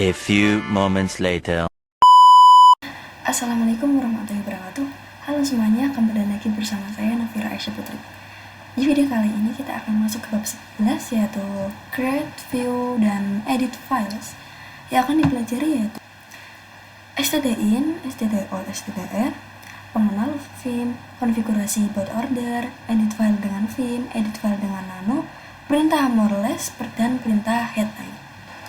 A few moments later. Assalamualaikum warahmatullahi wabarakatuh. Halo semuanya, kembali lagi bersama saya Nafira Aisyah Putri. Di video kali ini kita akan masuk ke bab 11, yaitu Create, View, dan Edit Files. Yang akan dipelajari yaitu stdin, stdout, stdr, pengenal Vim, konfigurasi boot order, edit file dengan Vim, edit file dengan nano, perintah moreless, dan perintah headline.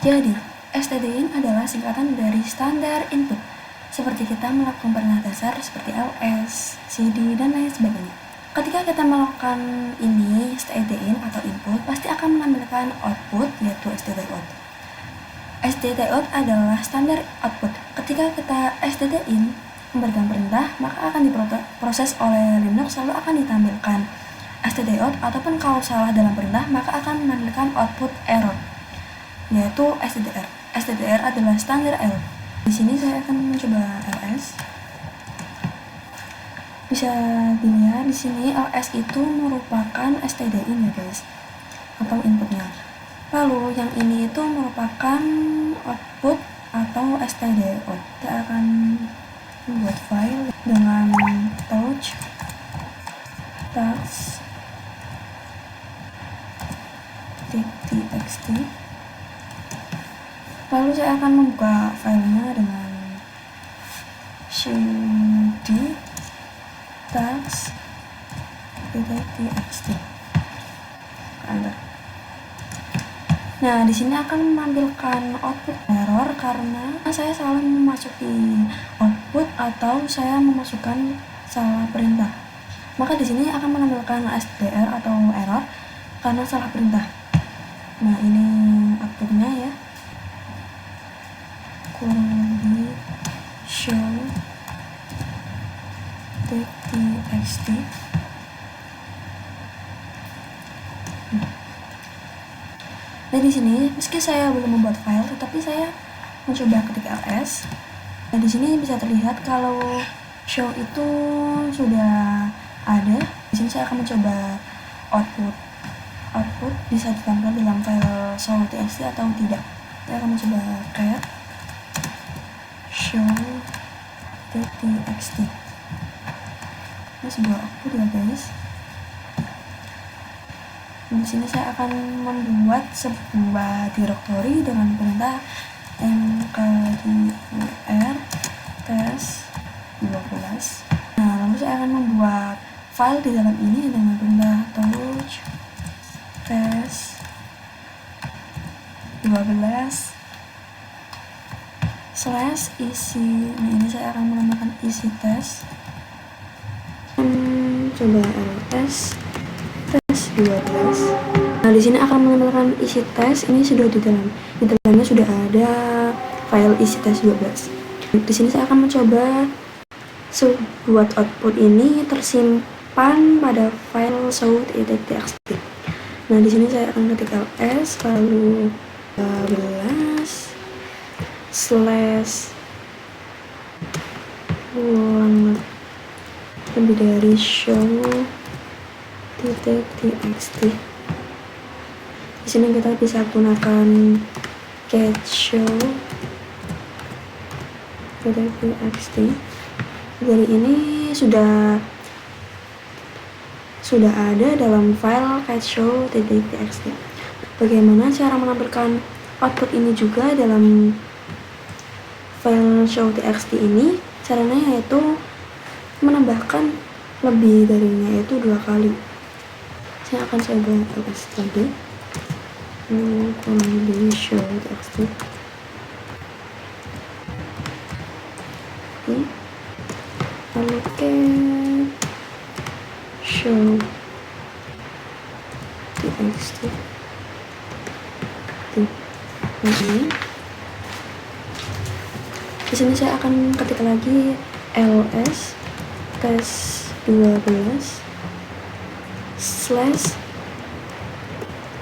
Jadi, stdin adalah singkatan dari standar input, seperti kita melakukan perintah dasar seperti ls, cd, dan lain sebagainya. Ketika kita melakukan ini, stdin atau input, pasti akan menampilkan output, yaitu stdout. Stdout adalah standar output. Ketika kita stdin memberikan perintah, maka akan diproses oleh Linux, lalu akan ditampilkan stdout, ataupun kalau salah dalam perintah, maka akan menampilkan output error, yaitu stdr. stdr adalah standar error. Di sini saya akan mencoba ls. Bisa dilihat di sini ls itu merupakan stdin ya guys, atau inputnya. Lalu yang ini itu merupakan output atau stdout. Kita akan membuat file dengan touch task.txt. Lalu saya akan membuka filenya dengan cd task.txt. Nah, di sini akan menampilkan output error karena saya salah memasuki output atau saya memasukkan salah perintah. Maka di sini akan menampilkan stdr atau error karena salah perintah. Nah, ini outputnya ya. Kurang show txt. Nah, di sini meski saya belum membuat file, tetapi saya mencoba ketik ls. Nah, di sini bisa terlihat kalau show itu sudah ada. Di sini saya akan mencoba output bisa ditampilkan dalam file show.txt atau tidak. Saya akan mencoba create show.txt. Ini sebuah output ya guys. Di sini saya akan membuat sebuah directory dengan perintah mkdir test12. Nah, lalu saya akan membuat file di dalam ini dengan perintah touch test12 /isi. Nah, ini saya akan menambahkan isi test. Coba ls test12. Nah, di sini akan menambahkan isi test. Ini sudah di dalamnya sudah ada file isi test12. Di sini saya akan mencoba buat output ini tersimpan pada file show.txt. Nah, di sini saya akan ketik ls lalu 12 lebih dari show.txt. Di sini kita bisa gunakan get show.txt. Dari ini sudah ada dalam file get show.txt. Bagaimana cara menampilkan output ini juga dalam file show.txt ini? Caranya yaitu menambahkan lebih darinya, yaitu 2 kali. Saya akan coba ls tadi kurang lebih show.txt. Lalu get show.txt. Di sini saya akan ketik lagi ls test12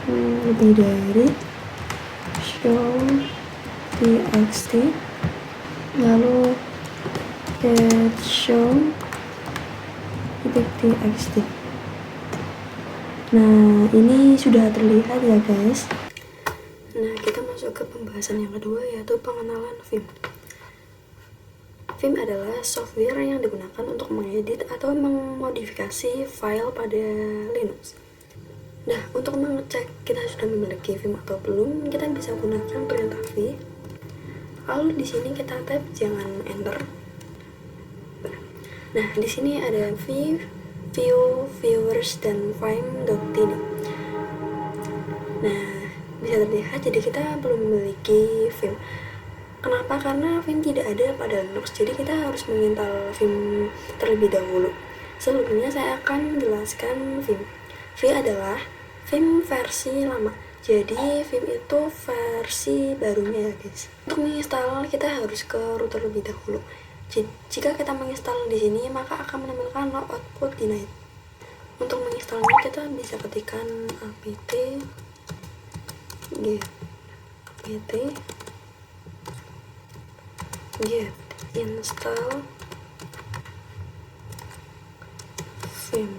lebih dari show.txt, lalu get show.txt. Nah, ini sudah terlihat ya guys. Nah, kita masuk masuk ke pembahasan yang kedua, yaitu pengenalan Vim. Vim adalah software yang digunakan untuk mengedit atau memodifikasi file pada Linux. Nah, untuk mengecek kita sudah memiliki Vim atau belum, kita bisa gunakan perintah v. Lalu di sini kita type, jangan enter. Nah, di sini ada view, viewers, dan vim.td. Nah, bisa terlihat jadi kita belum memiliki Vim. Kenapa? Karena Vim tidak ada pada Linux, jadi kita harus menginstal Vim terlebih dahulu. Sebelumnya saya akan menjelaskan Vim. V adalah Vim versi lama, jadi Vim itu versi barunya ya guys. Untuk menginstal kita harus ke root terlebih dahulu. Jika kita menginstal di sini, maka akan menemukan no output denied. Untuk menginstalnya kita bisa ketikkan apt get install Vim.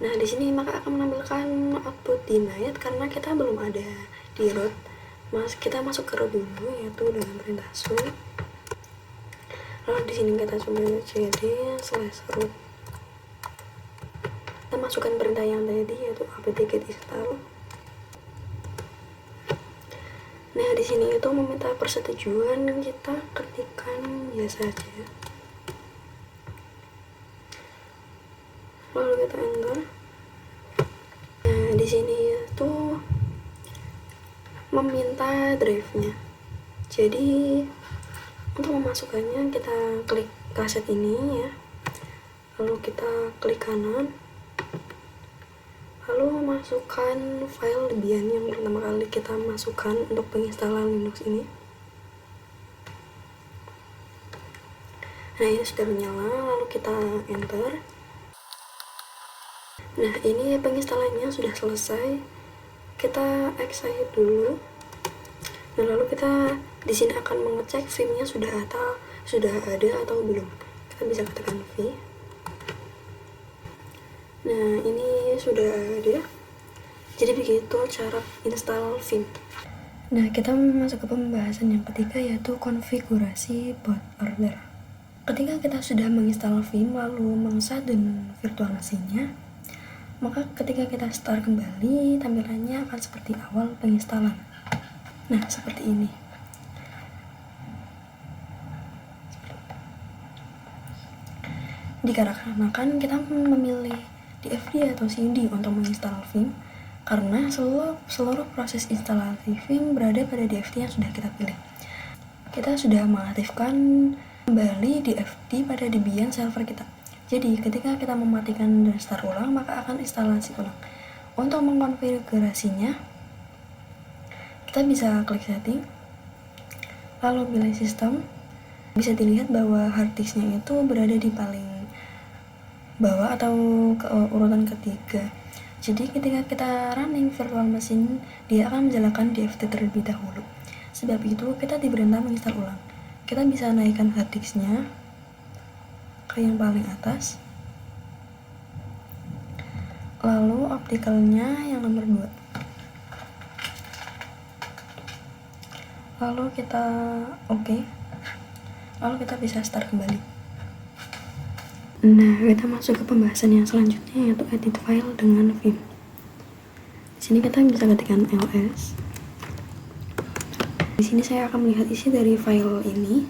Nah, di sini maka akan menampilkan output denied karena kita belum ada di root. Kita masuk ke root dulu, yaitu dengan perintah su. Lalu di sini kita coba cd/root. Kita masukkan perintah yang tadi, yaitu apt-get install. Nah, di sini itu meminta persetujuan, kita ketikkan ya saja. Lalu kita enter. Nah, di sini itu meminta drive-nya. Jadi untuk memasukkannya kita klik kaset ini ya. Lalu kita klik kanan. Lalu masukkan file Debian yang pertama kali kita masukkan untuk penginstalan Linux ini. Nah, ini sudah menyala, lalu kita enter. Nah, ini penginstalannya sudah selesai. Kita exit dulu. Nah, lalu kita di sini akan mengecek Vim-nya sudah ada atau belum. Kita bisa ketikkan v. Nah, ini sudah ada. Jadi begitu cara install Vim. Nah, kita masuk ke pembahasan yang ketiga, yaitu konfigurasi boot order. Ketika kita sudah menginstal Vim lalu mengset dan virtualisasinya, maka ketika kita start kembali, tampilannya akan seperti awal penginstalan. Nah, seperti ini. Dikarenakan kita memilih DFD atau CD untuk menginstal Vim, karena seluruh proses instalasi Vim berada pada DFD yang sudah kita pilih. Kita sudah mengaktifkan kembali DFD pada Debian server kita. Jadi ketika kita mematikan dan start ulang, maka akan instalasi ulang. Untuk mengkonfigurasinya, kita bisa klik setting, lalu pilih sistem. Bisa dilihat bahwa hard disknya itu berada di paling bawah atau ke urutan ketiga. Jadi ketika kita running virtual machine, dia akan menjalankan DFD terlebih dahulu. Sebab itu kita diperintah menginstal ulang. Kita bisa naikkan hard disknya ke yang paling atas, lalu optikalnya yang nomor 2, lalu kita oke. Lalu kita bisa start kembali. Nah, kita masuk ke pembahasan yang selanjutnya, yaitu edit file dengan Vim. Di sini kita bisa ketikkan ls. Di sini saya akan melihat isi dari file ini.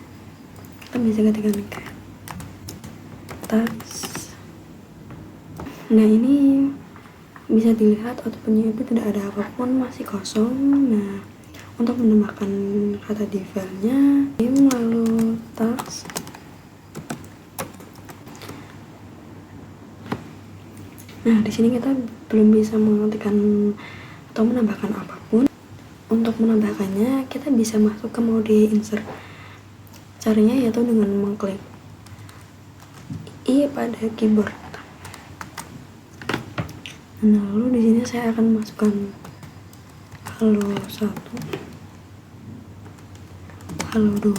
Kita bisa ketikkan tax. Nah, ini bisa dilihat outputnya itu tidak ada apapun, masih kosong. Nah, untuk menambahkan kata di filenya, Vim lalu tax. Nah, di sini kita belum bisa mengetikkan atau menambahkan apapun. Untuk menambahkannya, kita bisa masuk ke mode insert. Caranya yaitu dengan mengklik I pada keyboard. Nah, lalu di sini saya akan masukkan halo 1, halo 2,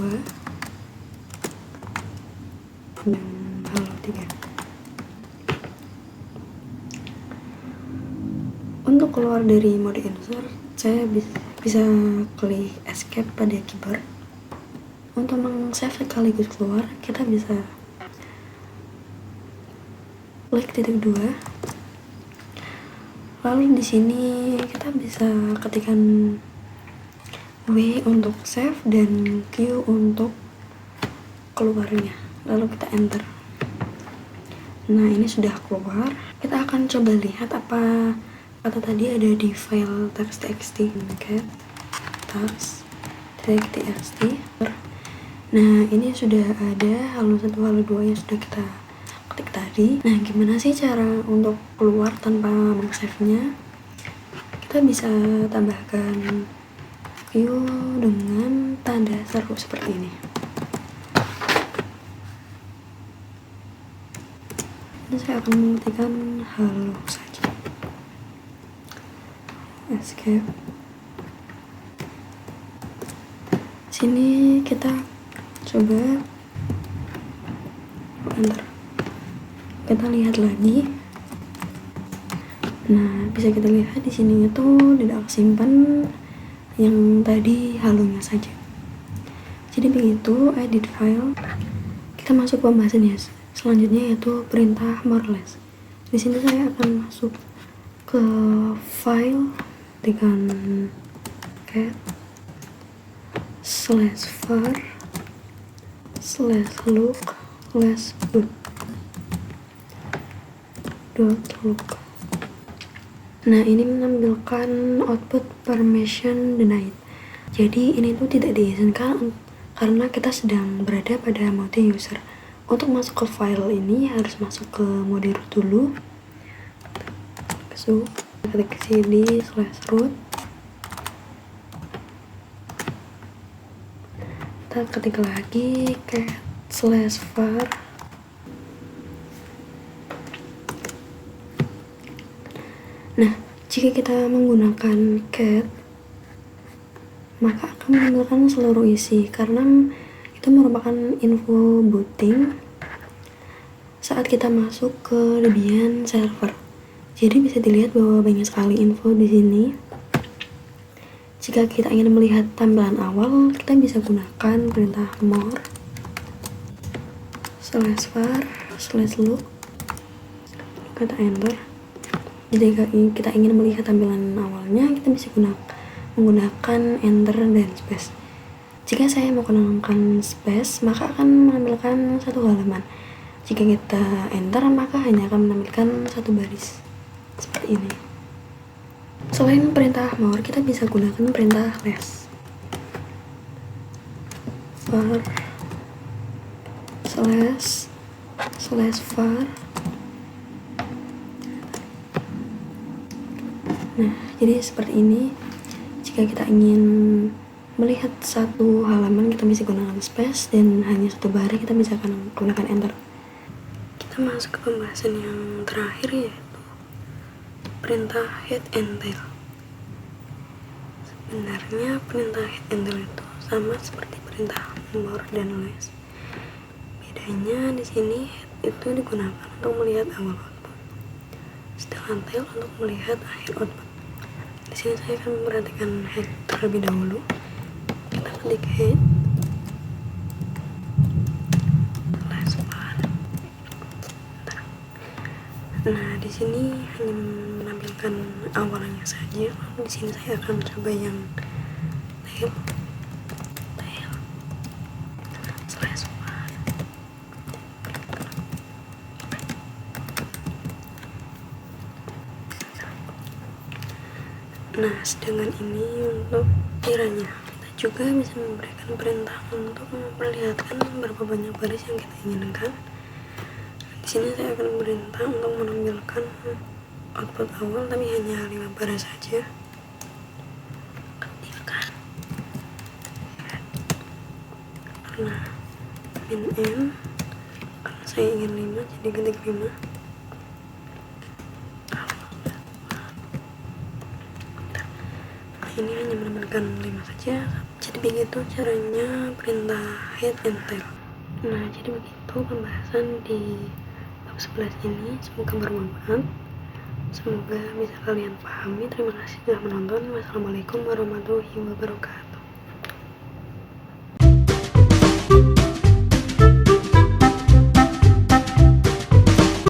dan halo 3. untuk keluar dari mode insert, saya bisa klik escape pada keyboard. Untuk meng-save sekaligus keluar, kita bisa klik titik 2. Lalu di sini kita bisa ketikkan W untuk save dan Q untuk keluarnya. Lalu kita enter. Nah, ini sudah keluar. Kita akan coba lihat apa kata tadi ada di file text.txt. Oke, text.txt. Nah, ini sudah ada halo 1 halo 2 yang sudah kita ketik tadi. Nah, gimana sih cara untuk keluar tanpa meng-save-nya? Kita bisa tambahkan view dengan tanda seru seperti ini. Ini saya akan mengetikkan halo saja. Escape. Sini kita coba enter. Kita lihat lagi. Nah, bisa kita lihat di sini itu tidak simpan yang tadi halonya saja. Jadi begitu edit file. Kita masuk pembahasannya. Selanjutnya yaitu perintah more or less. Di sini saya akan masuk ke file dengan cat /var /look .look. Nah, ini menampilkan output permission denied. Jadi ini tuh tidak diizinkan karena kita sedang berada pada mode user. Untuk masuk ke file ini harus masuk ke mode root dulu. So, ketik cd /root. Kita ketik lagi cat /var. Nah, jika kita menggunakan cat, maka akan menampilkan seluruh isi karena itu merupakan info booting saat kita masuk ke Debian server. Jadi bisa dilihat bahwa banyak sekali info di sini. Jika kita ingin melihat tampilan awal, kita bisa gunakan perintah more /var /look. Kita enter. Jika kita ingin melihat tampilan awalnya, kita bisa menggunakan enter dan space. Jika saya menggunakan space, maka akan menampilkan satu halaman. Jika kita enter, maka hanya akan menampilkan satu baris seperti ini. Selain perintah more, kita bisa gunakan perintah less. var /var. Nah, jadi seperti ini. Jika kita ingin melihat satu halaman, kita bisa gunakan space, dan hanya satu baris kita bisa gunakan enter. Kita masuk ke pembahasan yang terakhir, yaitu perintah head and tail. Sebenarnya perintah head and tail itu sama seperti perintah more dan less. Bedanya di sini head itu digunakan untuk melihat awal output, sedangkan tail untuk melihat akhir output. Di sini saya akan memperhatikan head terlebih dahulu. Kita klik head /var. Nah, di sini hanya menampilkan awalnya saja. Di sini saya akan coba yang tail /var. Nah, sedangkan ini untuk kiranya, kita juga bisa memberikan perintah untuk memperlihatkan berapa banyak baris yang kita inginkan. Di sini saya akan perintah untuk menampilkan output awal, tapi hanya 5 baris saja. Ketikkan karena min n, karena saya ingin 5, jadi ketik 5. Ini hanya menampilkan 5 saja. Jadi begitu caranya perintah head and tail. Nah, jadi begitu pembahasan di bab 11 ini. Semoga bermanfaat. Semoga bisa kalian pahami. Terima kasih sudah menonton. Wassalamualaikum warahmatullahi wabarakatuh.